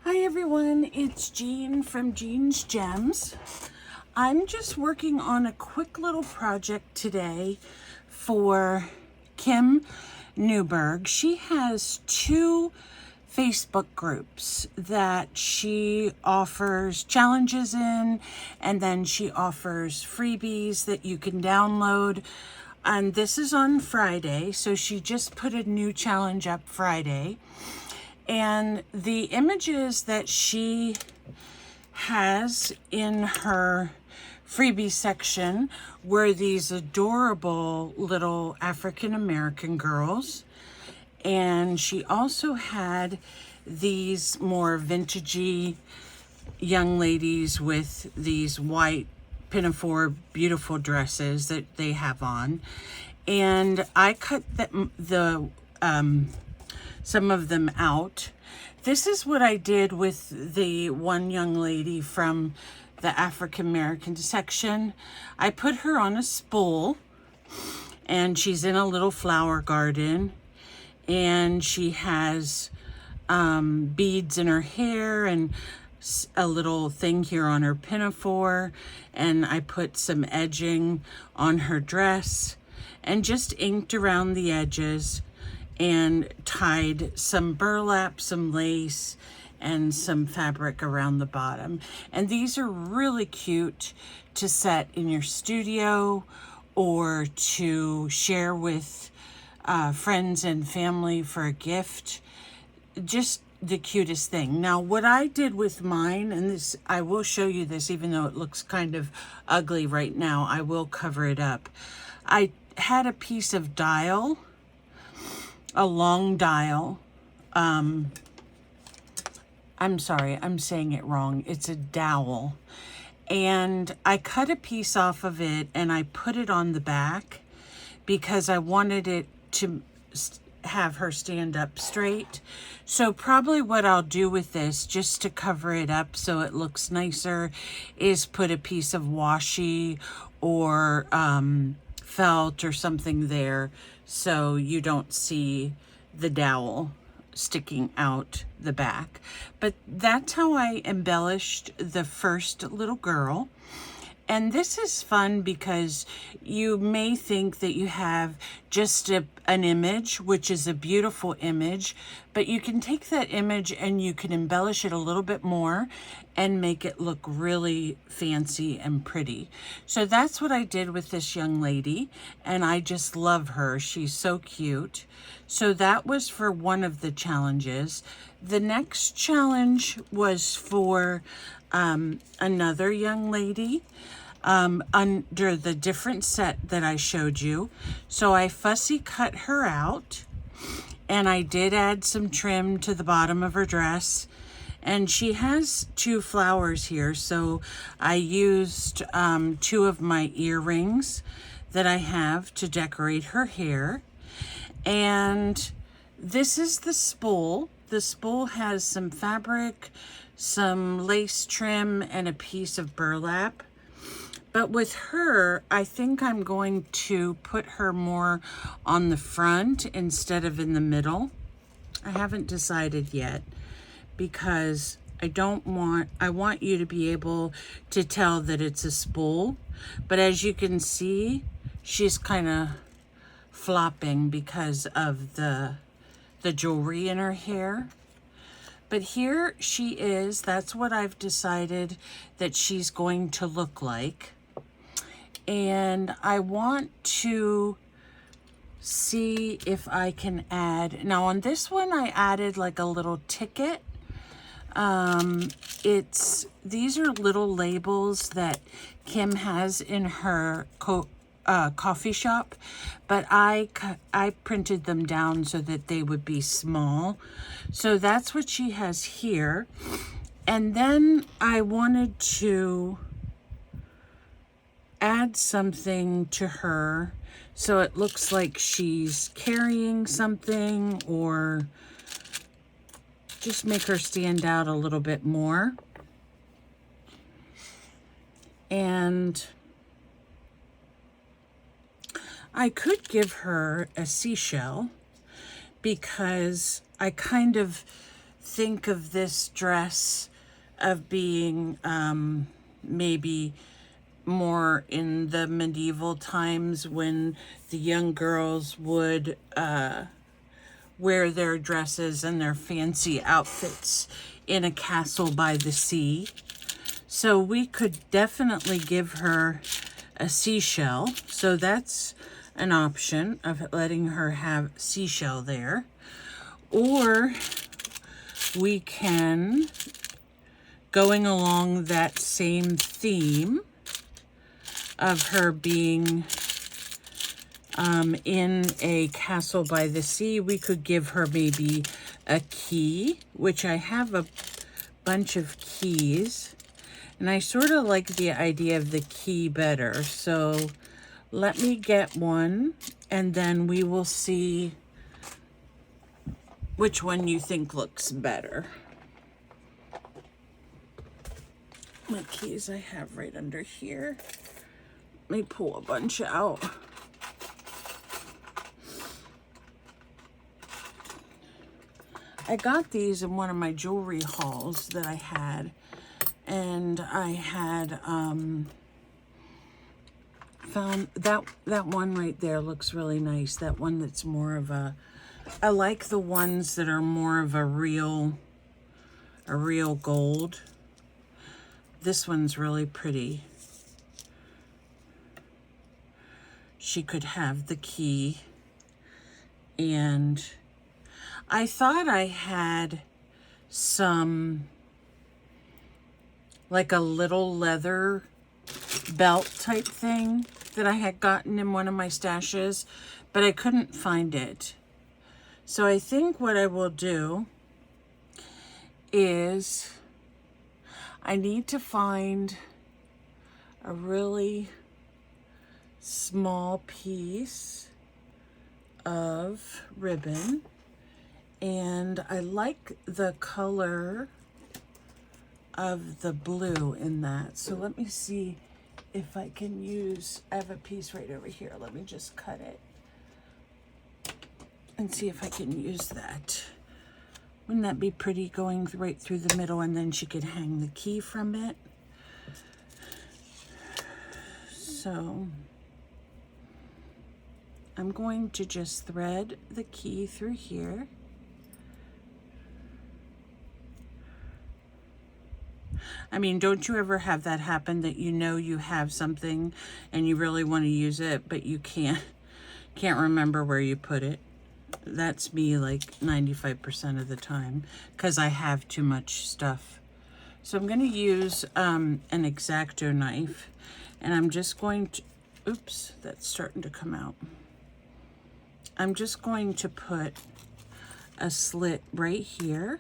Hi everyone, it's Jean from Jean's Gems. I'm just working on a quick little project today for Kim Newberg. She has two Facebook groups that she offers challenges in, and then she offers freebies that you can download. And this is on Friday, so she just put a new challenge up Friday. And the images that she has in her freebie section were these adorable little African American girls. And she also had these more vintagey young ladies with these white pinafore beautiful dresses that they have on. And I cut some of them out. This is what I did with the one young lady from the African American section. I put her on a spool, and she's in a little flower garden, and she has beads in her hair and a little thing here on her pinafore, and I put some edging on her dress and just inked around the edges and tied some burlap, some lace, and some fabric around the bottom. And these are really cute to set in your studio or to share with friends and family for a gift. Just the cutest thing. Now, what I did with mine, and this, I will show you this even though it looks kind of ugly right now, I will cover it up. I had a piece of dial, a long dial. I'm sorry, I'm saying it wrong. It's a dowel. And I cut a piece off of it and I put it on the back because I wanted it to have her stand up straight. So probably what I'll do with this, just to cover it up so it looks nicer, is put a piece of washi or felt or something there so you don't see the dowel sticking out the back. But that's how I embellished the first little girl. And this is fun because you may think that you have just an image, which is a beautiful image, but you can take that image and you can embellish it a little bit more and make it look really fancy and pretty. So that's what I did with this young lady, and I just love her. She's so cute. So that was for one of the challenges. The next challenge was for another young lady under the different set that I showed you. So I fussy cut her out, and I did add some trim to the bottom of her dress. And she has two flowers here, so I used two of my earrings that I have to decorate her hair. And this is the spool. The spool has some fabric, some lace trim, and a piece of burlap. But with her, I think I'm going to put her more on the front instead of in the middle. I haven't decided yet because I want you to be able to tell that it's a spool. But as you can see, she's kind of flopping because of the jewelry in her hair. But here she is. That's what I've decided that she's going to look like. And I want to see if I can add, now on this one I added like a little ticket. These are little labels that Kim has in her coffee shop, but I printed them down so that they would be small. So that's what she has here. And then I wanted to add something to her so it looks like she's carrying something, or just make her stand out a little bit more. And I could give her a seashell because I kind of think of this dress of being maybe more in the medieval times when the young girls would wear their dresses and their fancy outfits in a castle by the sea. So we could definitely give her a seashell. So that's an option of letting her have seashell there. Or we can, going along that same theme of her being in a castle by the sea, we could give her maybe a key, which I have a bunch of keys. And I sort of like the idea of the key better. So let me get one, and then we will see which one you think looks better. My keys I have right under here. Let me pull a bunch out. I got these in one of my jewelry hauls that I had. And I had found that one right there looks really nice. That one that's more of a, I like the ones that are more of a real gold. This one's really pretty. She could have the key. And I thought I had some, like a little leather belt type thing that I had gotten in one of my stashes, but I couldn't find it. So I think what I will do is I need to find a really small piece of ribbon, and I like the color of the blue in that. So let me see if I can use, I have a piece right over here. Let me just cut it and see if I can use that. Wouldn't that be pretty, going right through the middle, and then she could hang the key from it? So I'm going to just thread the key through here. I mean, don't you ever have that happen, that you know you have something and you really want to use it, but you can't remember where you put it? That's me like 95% of the time, because I have too much stuff. So I'm going to use an X-Acto knife, and I'm just going to, oops, that's starting to come out. I'm just going to put a slit right here,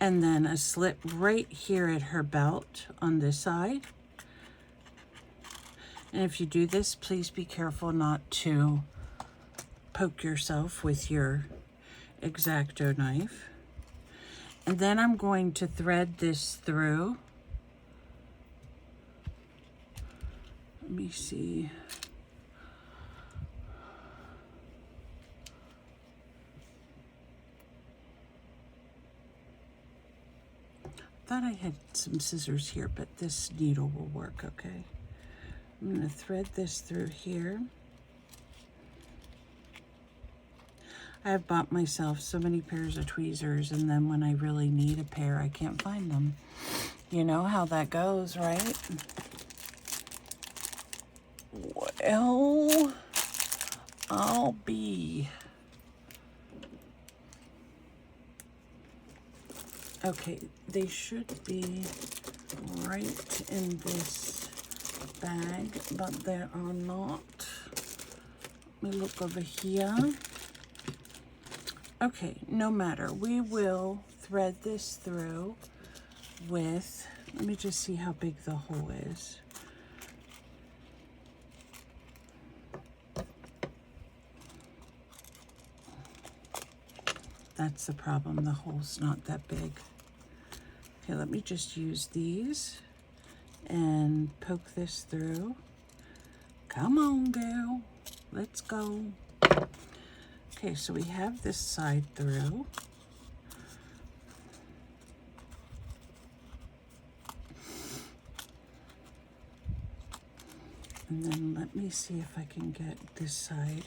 and then a slit right here at her belt on this side. And if you do this, please be careful not to poke yourself with your X-Acto knife. And then I'm going to thread this through. Let me see. Thought I had some scissors here, but this needle will work okay. I'm going to thread this through here. I have bought myself so many pairs of tweezers, and then when I really need a pair, I can't find them. You know how that goes, right? Well, I'll be. Okay, they should be right in this bag, but they are not. Let me look over here. Okay, no matter. We will thread this through with, let me just see how big the hole is. That's the problem, the hole's not that big. Okay, let me just use these and poke this through. Come on, girl, let's go. Okay, so we have this side through. And then let me see if I can get this side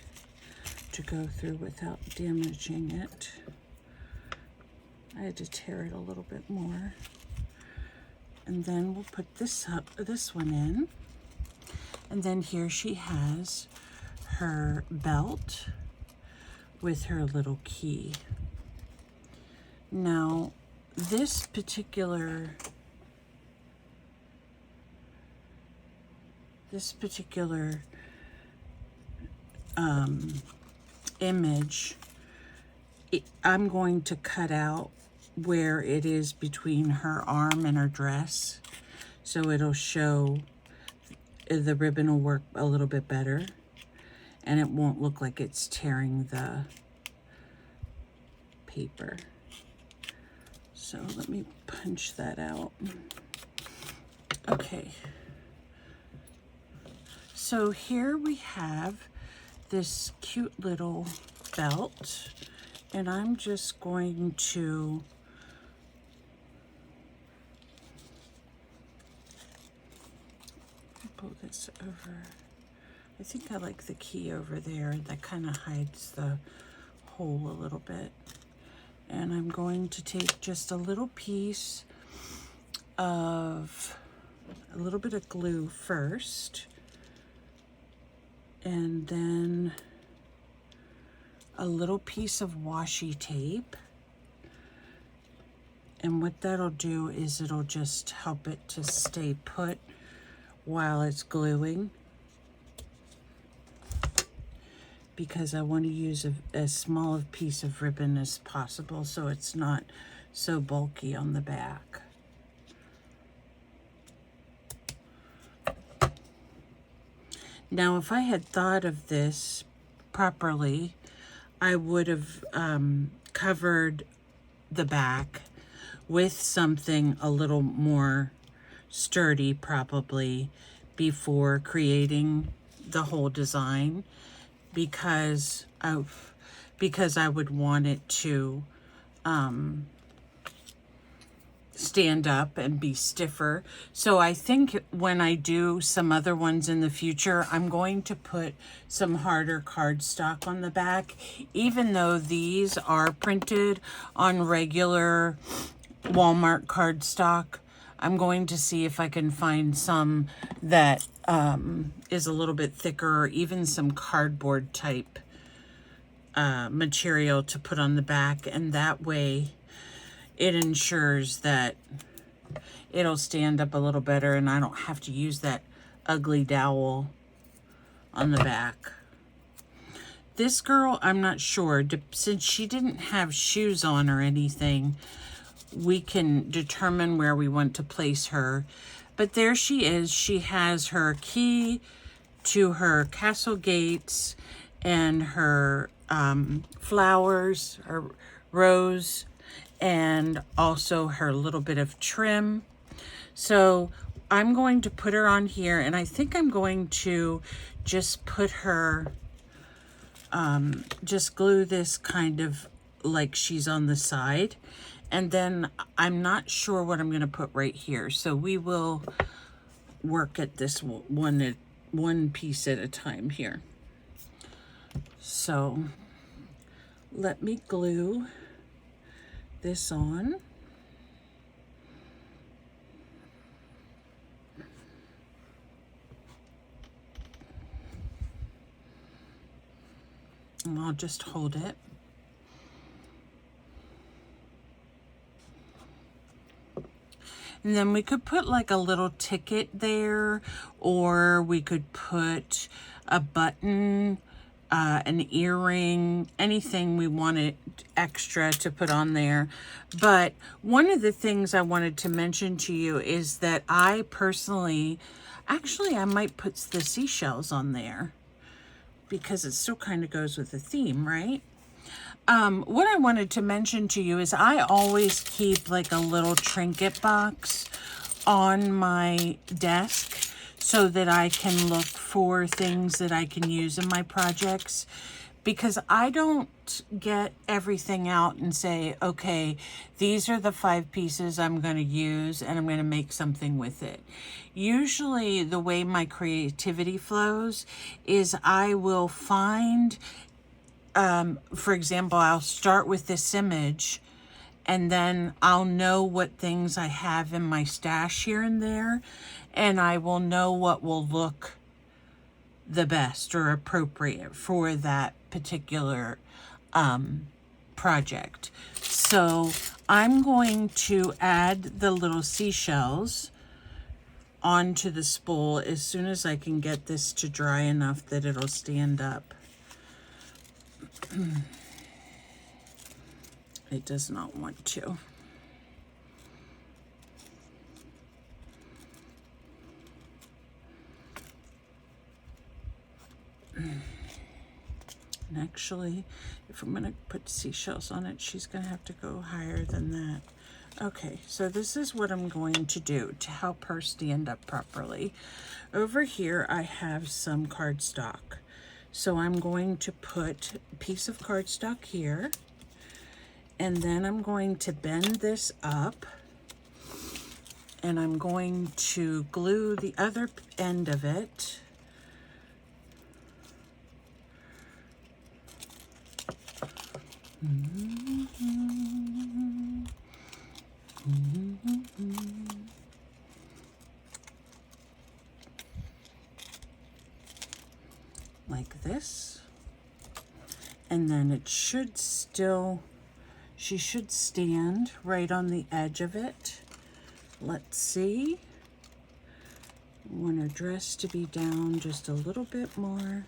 to go through without damaging it. I had to tear it a little bit more. And then we'll put this one in. And then here she has her belt with her little key. Now, this particular image, I'm going to cut out where it is between her arm and her dress, so it'll show, the ribbon will work a little bit better, and it won't look like it's tearing the paper. So let me punch that out. Okay. So here we have this cute little belt, and I'm just going to pull this over. I think I like the key over there. That kind of hides the hole a little bit. And I'm going to take just a little piece of, a little bit of glue first, and then a little piece of washi tape. And what that'll do is it'll just help it to stay put while it's gluing, because I want to use as small a piece of ribbon as possible so it's not so bulky on the back. Now, if I had thought of this properly, I would have covered the back with something a little more sturdy probably before creating the whole design, because I would want it to stand up and be stiffer. So I think when I do some other ones in the future, I'm going to put some harder cardstock on the back, even though these are printed on regular Walmart cardstock. I'm going to see if I can find some that is a little bit thicker, or even some cardboard type material to put on the back, and that way it ensures that it'll stand up a little better and I don't have to use that ugly dowel on the back. This girl, I'm not sure, since she didn't have shoes on or anything, we can determine where we want to place her. But there she is. She has her key to her castle gates and her flowers, her rose, and also her little bit of trim. So I'm going to put her on here, and I think I'm going to just put her, just glue this kind of like she's on the side. And then I'm not sure what I'm going to put right here. So we will work at this one piece at a time here. So let me glue this on. And I'll just hold it. And then we could put like a little ticket there, or we could put a button, an earring, anything we wanted extra to put on there. But one of the things I wanted to mention to you is that I personally, actually I might put the seashells on there because it still kind of goes with the theme, right? What I wanted to mention to you is I always keep like a little trinket box on my desk so that I can look for things that I can use in my projects, because I don't get everything out and say, okay, these are the 5 pieces I'm going to use and I'm going to make something with it. Usually the way my creativity flows is I will find, for example, I'll start with this image and then I'll know what things I have in my stash here and there, and I will know what will look the best or appropriate for that particular project. So I'm going to add the little seashells onto the spool as soon as I can get this to dry enough that it'll stand up. It does not want to. And actually, if I'm going to put seashells on it, she's going to have to go higher than that. Okay, so this is what I'm going to do to help her stand up properly. Over here, I have some cardstock. So I'm going to put a piece of cardstock here, and then I'm going to bend this up, and I'm going to glue the other end of it. Like this, and then it should still, she should stand right on the edge of it. Let's see. I want her dress to be down just a little bit more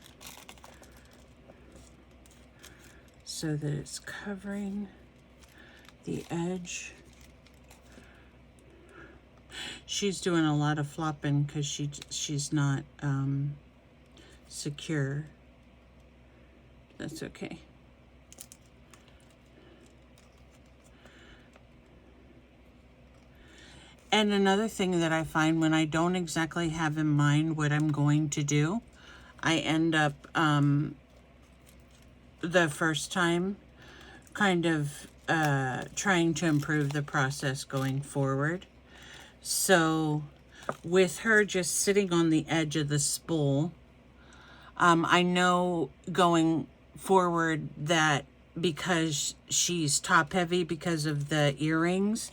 so that it's covering the edge. She's doing a lot of flopping because she's not secure. That's okay. And another thing that I find when I don't exactly have in mind what I'm going to do, I end up the first time kind of trying to improve the process going forward. So with her just sitting on the edge of the spool, I know going forward that because she's top heavy because of the earrings,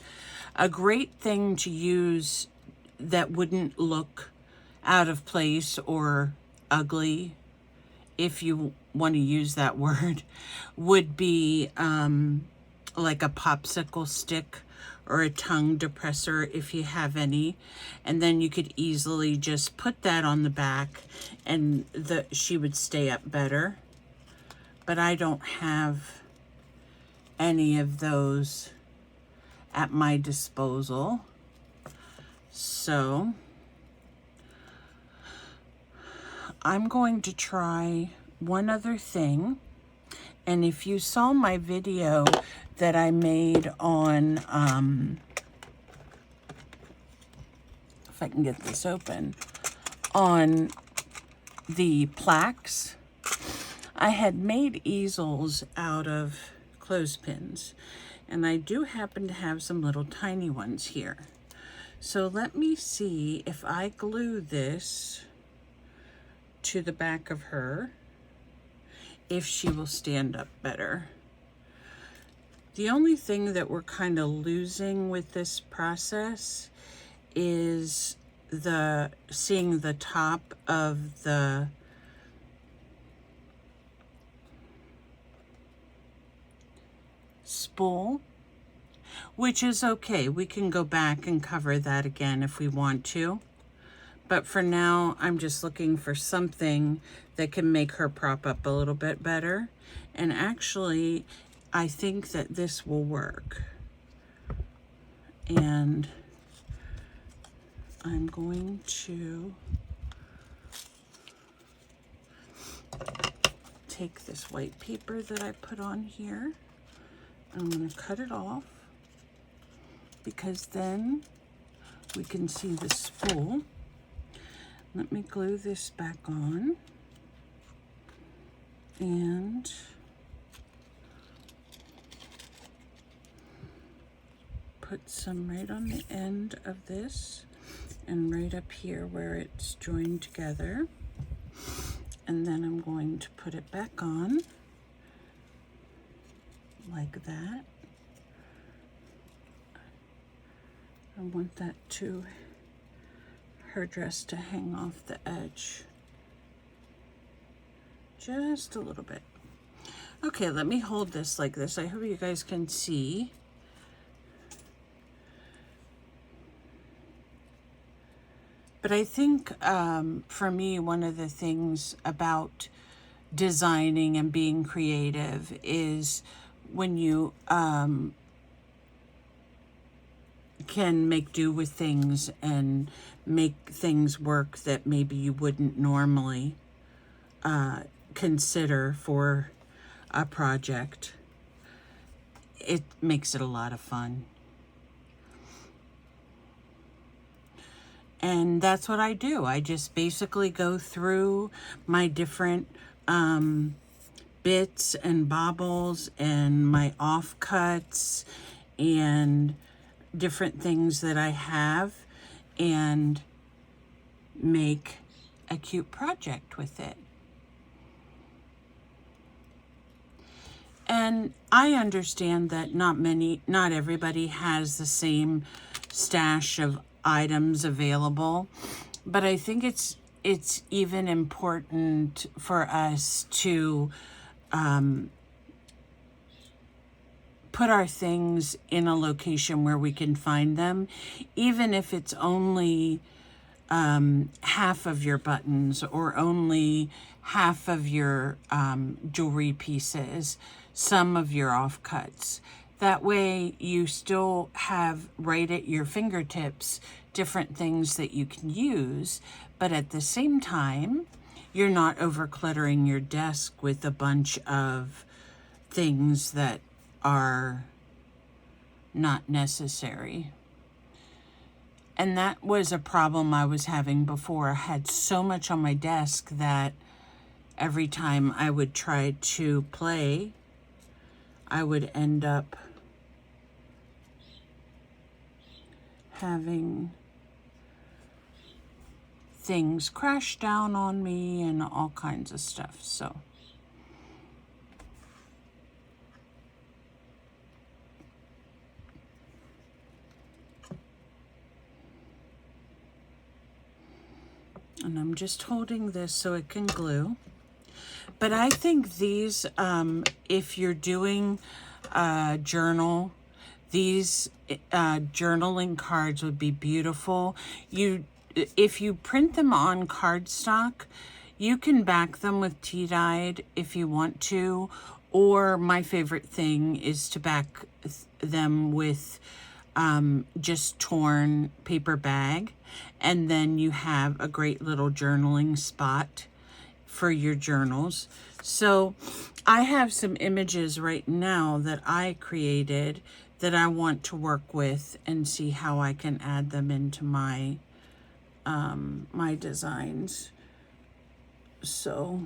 a great thing to use that wouldn't look out of place or ugly, if you want to use that word, would be like a popsicle stick or a tongue depressor if you have any, and then you could easily just put that on the back and she would stay up better. But I don't have any of those at my disposal. So I'm going to try one other thing. And if you saw my video that I made on, if I can get this open, on the plaques, I had made easels out of clothespins. And I do happen to have some little tiny ones here. So let me see if I glue this to the back of her, if she will stand up better. The only thing that we're kind of losing with this process is seeing the top of the spool, which is okay. We can go back and cover that again if we want to. But for now, I'm just looking for something that can make her prop up a little bit better. And actually, I think that this will work. And I'm going to take this white paper that I put on here. I'm going to cut it off because then we can see the spool. Let me glue this back on. And put some right on the end of this and right up here where it's joined together. And then I'm going to put it back on like that. I want that to, her dress to hang off the edge just a little bit. Okay, let me hold this like this. I hope you guys can see. But I think for me, one of the things about designing and being creative is when you can make do with things and make things work that maybe you wouldn't normally consider for a project. It makes it a lot of fun. And that's what I do. I just basically go through my different bits and baubles and my offcuts and different things that I have and make a cute project with it. And I understand that not everybody has the same stash of items available, but I think it's even important for us to put our things in a location where we can find them, even if it's only half of your buttons or only half of your jewelry pieces, some of your offcuts. That way you still have right at your fingertips different things that you can use, but at the same time, you're not over cluttering your desk with a bunch of things that are not necessary. And that was a problem I was having before. I had so much on my desk that every time I would try to play, I would end up having things crash down on me and all kinds of stuff. So and I'm just holding this so it can glue. But I think these, if you're doing a journal, these journaling cards would be beautiful. If you print them on cardstock, you can back them with tea-dyed if you want to, or my favorite thing is to back them with just torn paper bag, and then you have a great little journaling spot for your journals. So I have some images right now that I created that I want to work with and see how I can add them into my my designs. So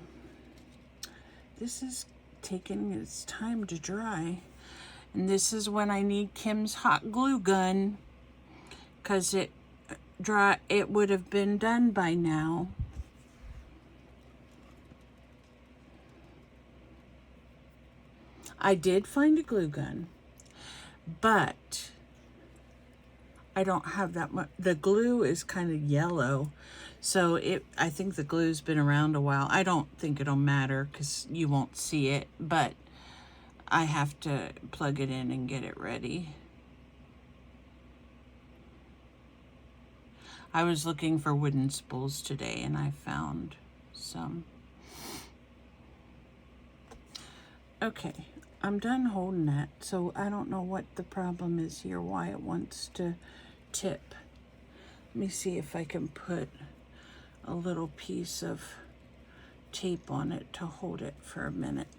this is taking its time to dry, and this is when I need Kim's hot glue gun, because it would have been done by now. I did find a glue gun, but I don't have that much. The glue is kind of yellow, so I think the glue's been around a while. I don't think it'll matter because you won't see it, but I have to plug it in and get it ready. I was looking for wooden spools today and I found some. Okay, I'm done holding that, so I don't know what the problem is here, why it wants to tip. Let me see if I can put a little piece of tape on it to hold it for a minute.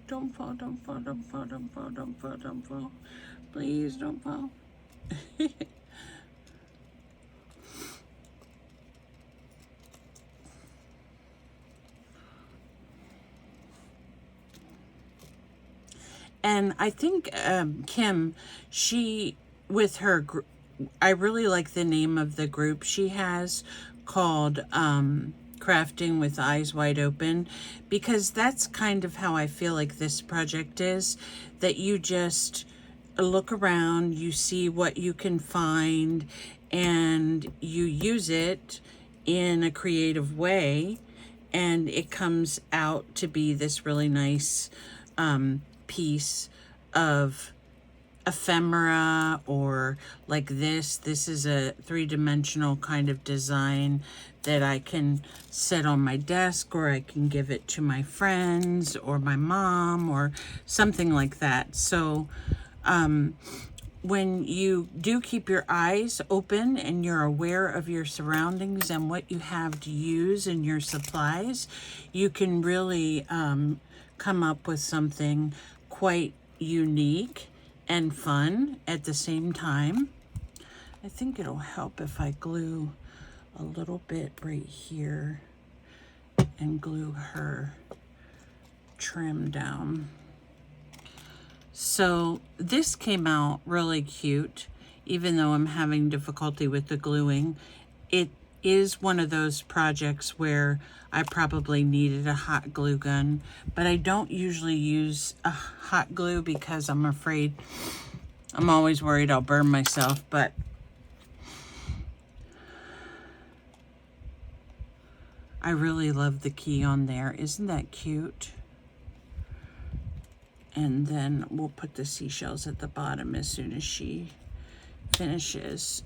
Don't fall, don't fall, don't fall, don't fall, don't fall, don't fall. Please don't fall. And I think Kim, she, with her, I really like the name of the group she has called Crafting with Eyes Wide Open, because that's kind of how I feel like this project is, that you just look around, you see what you can find, and you use it in a creative way, and it comes out to be this really nice piece of ephemera, or like this is a three-dimensional kind of design that I can set on my desk, or I can give it to my friends or my mom or something like that. So when you do keep your eyes open and you're aware of your surroundings and what you have to use in your supplies, you can really come up with something quite unique and fun at the same time. I think it'll help if I glue a little bit right here and glue her trim down. So this came out really cute, even though I'm having difficulty with the gluing. It is one of those projects where I probably needed a hot glue gun, but I don't usually use a hot glue because I'm afraid, I'm always worried I'll burn myself. But I really love the key on there. Isn't that cute? And then we'll put the seashells at the bottom as soon as she finishes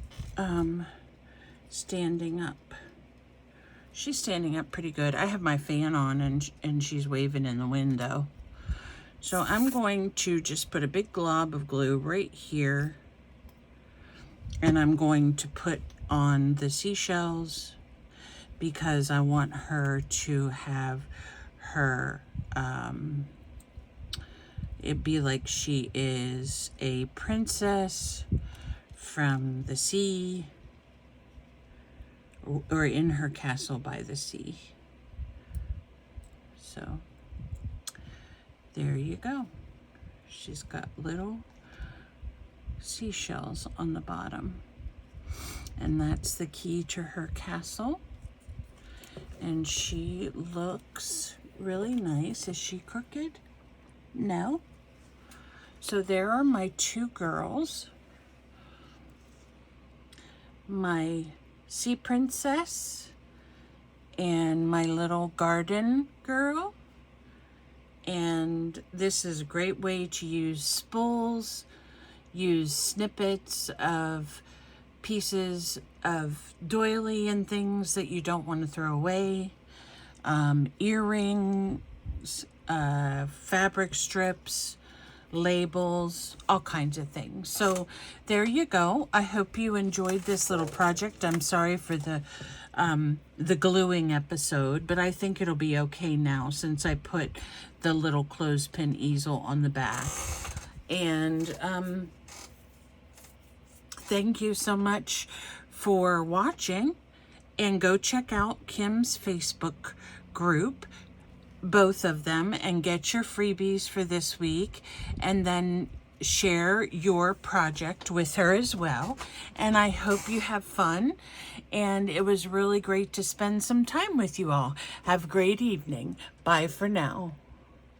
standing up. She's standing up pretty good. I have my fan on and she's waving in the wind though. So I'm going to just put a big glob of glue right here, and I'm going to put on the seashells because I want her to have her it'd be like she is a princess from the sea, or in her castle by the sea. So there you go. She's got little seashells on the bottom, and that's the key to her castle. And she looks really nice. Is she crooked? No. So there are my two girls. My sea princess and my little garden girl. And this is a great way to use spools, use snippets of pieces of doily and things that you don't want to throw away, earrings, fabric strips, labels, all kinds of things. So there you go. I hope you enjoyed this little project. I'm sorry for the gluing episode, but I think it'll be okay now since I put the little clothespin easel on the back. And thank you so much for watching, and go check out Kim's Facebook group, both of them, and get your freebies for this week, and then share your project with her as well. And I hope you have fun, and it was really great to spend some time with you all. Have a great evening. Bye for now.